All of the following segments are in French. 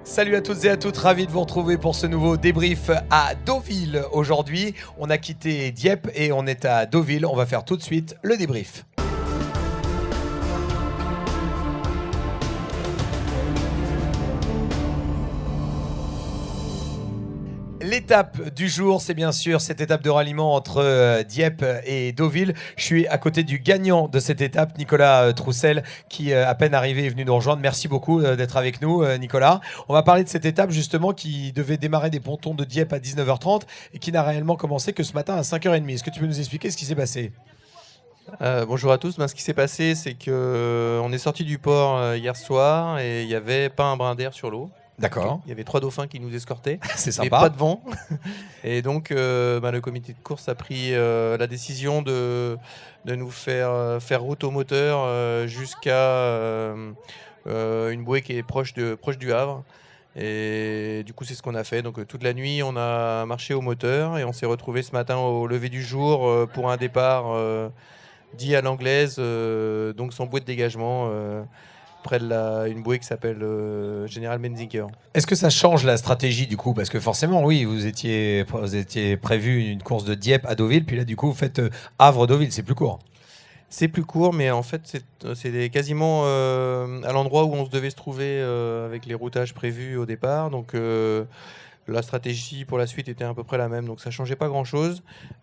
Salut à toutes et à toutes, ravi de vous retrouver pour ce nouveau débrief à Deauville. Aujourd'hui, on a quitté Dieppe et on est à Deauville. On va faire tout de suite le débrief. L'étape du jour, c'est bien sûr cette étape de ralliement entre Dieppe et Deauville. Je suis à côté du gagnant de cette étape, Nicolas Troussel, qui à peine arrivé est venu nous rejoindre. Merci beaucoup d'être avec nous, Nicolas. On va parler de cette étape justement qui devait démarrer des pontons de Dieppe à 19h30 et qui n'a réellement commencé que ce matin à 5h30. Est-ce que tu peux nous expliquer ce qui s'est passé ? Bonjour à tous. Ce qui s'est passé, c'est qu'on est sorti du port hier soir et il n'y avait pas un brin d'air sur l'eau. D'accord. Il y avait 3 dauphins qui nous escortaient. C'est sympa. Mais pas de vent. Et donc, le comité de course a pris la décision de nous faire route au moteur jusqu'à une bouée qui est proche du Havre. Et du coup, c'est ce qu'on a fait. Donc, toute la nuit, on a marché au moteur et on s'est retrouvé ce matin au lever du jour pour un départ dit à l'anglaise, donc sans bouée de dégagement. Près de une bouée qui s'appelle General Menzinger. Est-ce que ça change la stratégie du coup ? Parce que forcément, oui, vous étiez prévu une course de Dieppe à Deauville, puis là du coup vous faites Havre-Deauville, c'est plus court. C'est plus court, mais en fait c'est quasiment à l'endroit où on se devait se trouver avec les routages prévus au départ. Donc la stratégie pour la suite était à peu près la même, donc ça changeait pas grand chose,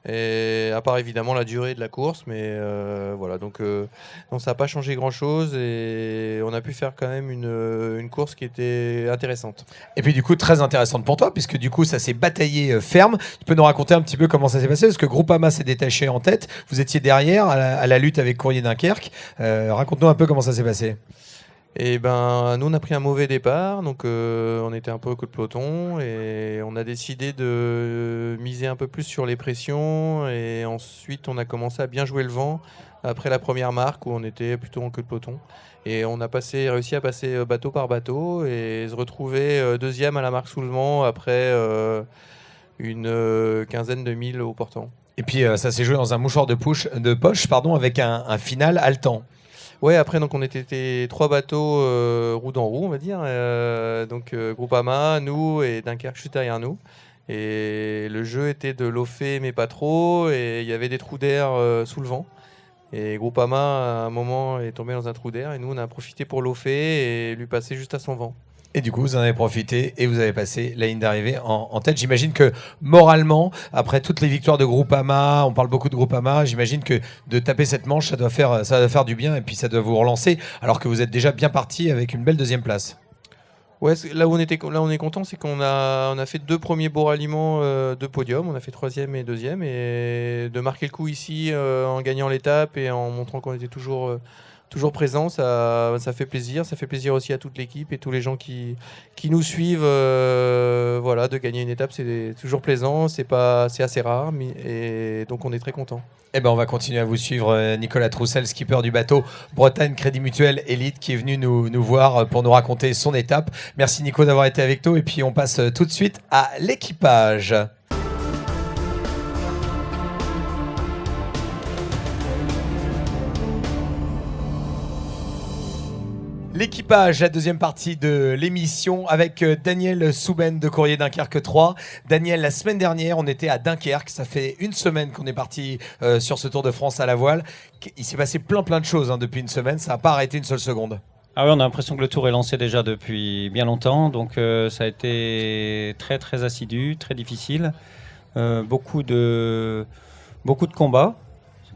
et à part évidemment la durée de la course, mais voilà, donc ça n'a pas changé grand chose et on a pu faire quand même une course qui était intéressante. Et puis du coup très intéressante pour toi, puisque du coup ça s'est bataillé ferme. Tu peux nous raconter un petit peu comment ça s'est passé, parce que Groupama s'est détaché en tête, vous étiez derrière à la lutte avec Courrier Dunkerque. Raconte-nous un peu comment ça s'est passé. Et ben, nous on a pris un mauvais départ, donc on était un peu au coup de peloton et on a décidé de miser un peu plus sur les pressions, et ensuite on a commencé à bien jouer le vent après la première marque où on était plutôt en queue de peloton, et on a réussi à passer bateau par bateau et se retrouver deuxième à la marque soulevement après une quinzaine de milles au portant. Et puis ça s'est joué dans un mouchoir de poche avec un final haletant. Ouais, après donc on était 3 bateaux roue dans roue, on va dire. Donc Groupama, nous et Dunkerque juste derrière nous. Et le jeu était de lofer mais pas trop, et il y avait des trous d'air sous le vent. Et Groupama à un moment est tombé dans un trou d'air et nous on a profité pour lofer et lui passer juste à son vent. Et du coup, vous en avez profité et vous avez passé la ligne d'arrivée en tête. J'imagine que moralement, après toutes les victoires de Groupama, on parle beaucoup de Groupama, j'imagine que de taper cette manche, ça doit faire du bien et puis ça doit vous relancer, alors que vous êtes déjà bien parti avec une belle deuxième place. Ouais, là où on est content, c'est qu'on a fait 2 premiers beaux ralliements de podium. On a fait 3e et 2e, et de marquer le coup ici en gagnant l'étape et en montrant qu'on était toujours présent, ça fait plaisir. Ça fait plaisir aussi à toute l'équipe et tous les gens qui nous suivent. Voilà, de gagner une étape, c'est toujours plaisant. C'est assez rare, et donc on est très content. Eh ben, on va continuer à vous suivre, Nicolas Troussel, skipper du bateau Bretagne Crédit Mutuel Elite, qui est venu nous voir pour nous raconter son étape. Merci Nico d'avoir été avec nous, et puis on passe tout de suite à l'équipage. L'équipage, la deuxième partie de l'émission avec Daniel Souben de Courrier Dunkerque 3. Daniel, la semaine dernière, on était à Dunkerque. Ça fait une semaine qu'on est parti sur ce Tour de France à la voile. Il s'est passé plein de choses depuis une semaine. Ça n'a pas arrêté une seule seconde. Ah oui, on a l'impression que le Tour est lancé déjà depuis bien longtemps. Donc ça a été très très assidu, très difficile. Beaucoup de combats,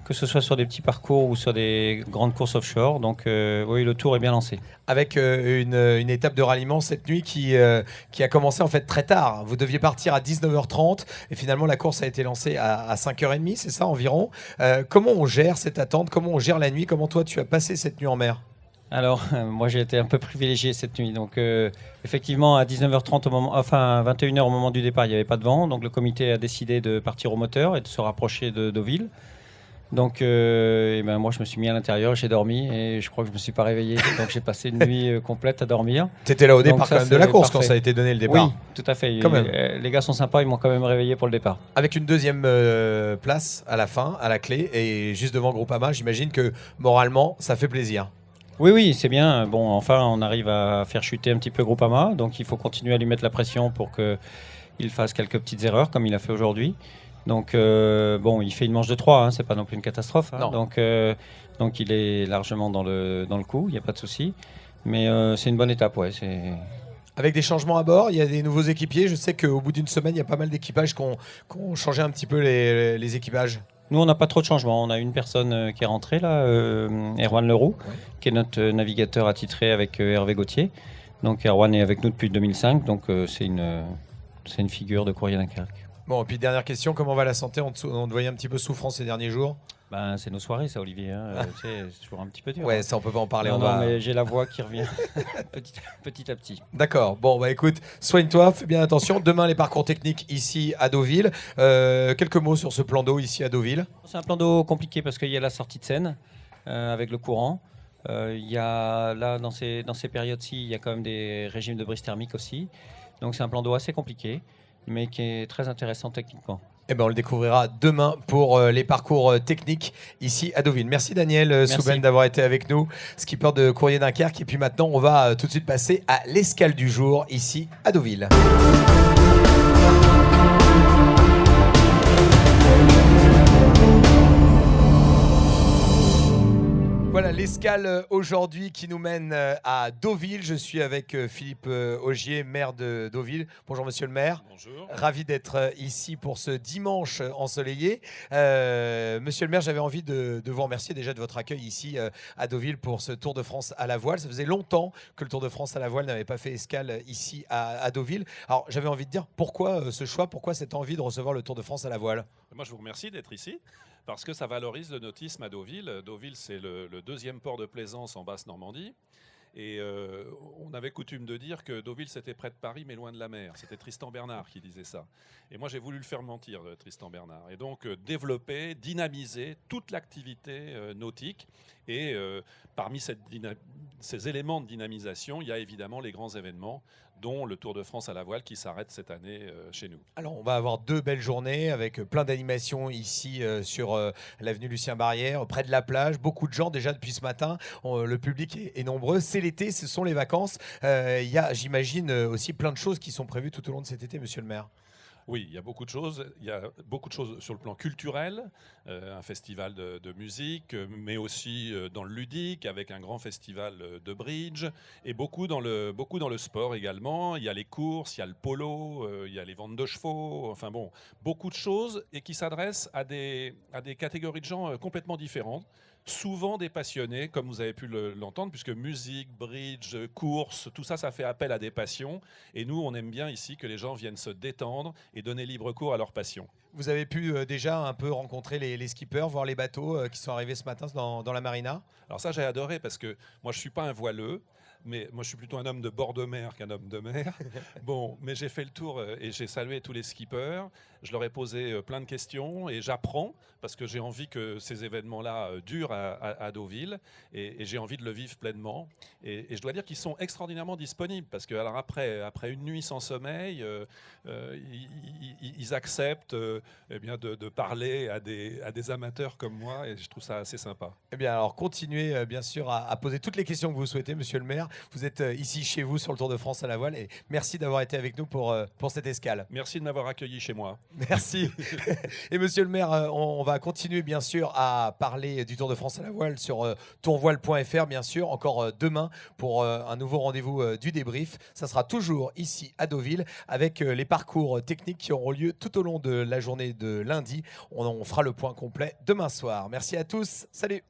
que ce soit sur des petits parcours ou sur des grandes courses offshore. Donc oui, le Tour est bien lancé. Avec une étape de ralliement cette nuit qui a commencé en fait très tard. Vous deviez partir à 19h30 et finalement la course a été lancée à 5h30, c'est ça environ. Comment on gère cette attente ? Comment on gère la nuit ? Comment toi tu as passé cette nuit en mer ? Alors, moi j'ai été un peu privilégié cette nuit. Donc effectivement à 19h30 à 21h au moment du départ, il n'y avait pas de vent. Donc le comité a décidé de partir au moteur et de se rapprocher de Deauville. Donc moi je me suis mis à l'intérieur, j'ai dormi et je crois que je me suis pas réveillé. Donc j'ai passé une nuit complète à dormir. Tu étais là au départ quand même de la course, quand ça a été donné le départ. Oui, tout à fait. Quand même. Les gars sont sympas, ils m'ont quand même réveillé pour le départ. Avec une deuxième place à la fin, à la clé, et juste devant Groupama, j'imagine que moralement ça fait plaisir. Oui, oui, c'est bien. Bon, enfin, on arrive à faire chuter un petit peu Groupama, donc il faut continuer à lui mettre la pression pour qu'il fasse quelques petites erreurs comme il a fait aujourd'hui. Donc, bon, il fait une manche de 3, hein, c'est pas non plus une catastrophe. Hein. Non. Donc, il est largement dans le coup, il n'y a pas de souci. Mais c'est une bonne étape, ouais. Avec des changements à bord, il y a des nouveaux équipiers. Je sais qu'au bout d'une semaine, il y a pas mal d'équipages qui ont changé un petit peu les équipages. Nous, on n'a pas trop de changements. On a une personne qui est rentrée, là, Erwan Leroux, qui est notre navigateur attitré avec Hervé Gauthier. Donc, Erwan est avec nous depuis 2005, donc c'est une figure de Courrier Dunkerque. Bon, et puis dernière question, comment va la santé? On te voyait un petit peu souffrant ces derniers jours. Ben, c'est nos soirées, ça, Olivier. Hein. Tu sais, c'est toujours un petit peu dur. Ouais, hein. ça on peut pas en parler. Non, on non, va... mais j'ai la voix qui revient petit à petit. D'accord. Bon, bah écoute, soigne-toi, fais bien attention. Demain, les parcours techniques ici à Deauville. Quelques mots sur ce plan d'eau ici à Deauville. C'est un plan d'eau compliqué parce qu'il y a la sortie de Seine avec le courant. Il y a, là, dans ces périodes-ci, il y a quand même des régimes de brise thermique aussi. Donc c'est un plan d'eau assez compliqué, mais qui est très intéressant techniquement. Eh ben, on le découvrira demain pour les parcours techniques ici à Deauville. Merci Daniel Souben d'avoir été avec nous, skipper de Courrier Dunkerque. Et puis maintenant, on va tout de suite passer à l'escale du jour ici à Deauville. Voilà l'escale aujourd'hui qui nous mène à Deauville. Je suis avec Philippe Augier, maire de Deauville. Bonjour monsieur le maire. Bonjour. Ravi d'être ici pour ce dimanche ensoleillé. Monsieur le maire, j'avais envie de vous remercier déjà de votre accueil ici à Deauville pour ce Tour de France à la voile. Ça faisait longtemps que le Tour de France à la voile n'avait pas fait escale ici à Deauville. Alors j'avais envie de dire pourquoi ce choix, pourquoi cette envie de recevoir le Tour de France à la voile? Moi, je vous remercie d'être ici parce que ça valorise le nautisme à Deauville. Deauville, c'est le deuxième port de plaisance en Basse-Normandie. Et on avait coutume de dire que Deauville, c'était près de Paris, mais loin de la mer. C'était Tristan Bernard qui disait ça. Et moi, j'ai voulu le faire mentir, Tristan Bernard. Et donc, développer, dynamiser toute l'activité nautique. Et parmi ces éléments de dynamisation, il y a évidemment les grands événements, dont le Tour de France à la voile qui s'arrête cette année chez nous. Alors, on va avoir 2 belles journées avec plein d'animations ici sur l'avenue Lucien Barrière, près de la plage. Beaucoup de gens déjà depuis ce matin. Le public est nombreux. C'est l'été, ce sont les vacances. Il y a, j'imagine, aussi plein de choses qui sont prévues tout au long de cet été, monsieur le maire. Oui, il y a beaucoup de choses. Il y a beaucoup de choses sur le plan culturel, un festival de musique, mais aussi dans le ludique, avec un grand festival de bridge, et beaucoup dans le sport également. Il y a les courses, il y a le polo, il y a les ventes de chevaux, enfin bon, beaucoup de choses, et qui s'adressent à des catégories de gens complètement différentes. Souvent des passionnés, comme vous avez pu l'entendre, puisque musique, bridge, course, tout ça, ça fait appel à des passions. Et nous, on aime bien ici que les gens viennent se détendre et donner libre cours à leurs passions. Vous avez pu déjà un peu rencontrer les skippers, voir les bateaux qui sont arrivés ce matin dans la marina? Alors ça, j'ai adoré parce que moi, je ne suis pas un voileux. Mais moi, je suis plutôt un homme de bord de mer qu'un homme de mer. Bon, mais j'ai fait le tour et j'ai salué tous les skippers. Je leur ai posé plein de questions et j'apprends parce que j'ai envie que ces événements-là durent à Deauville et j'ai envie de le vivre pleinement. Et je dois dire qu'ils sont extraordinairement disponibles parce que alors après une nuit sans sommeil, ils acceptent eh bien de parler à des amateurs comme moi et je trouve ça assez sympa. Eh bien, alors continuez bien sûr à poser toutes les questions que vous souhaitez, monsieur le maire. Vous êtes ici chez vous sur le Tour de France à la voile et merci d'avoir été avec nous pour cette escale. Merci de m'avoir accueilli chez moi. Merci. Et monsieur le maire, on va continuer bien sûr à parler du Tour de France à la voile sur tourvoile.fr bien sûr, encore demain pour un nouveau rendez-vous du débrief. Ça sera toujours ici à Deauville avec les parcours techniques qui auront lieu tout au long de la journée de lundi. On fera le point complet demain soir. Merci à tous. Salut.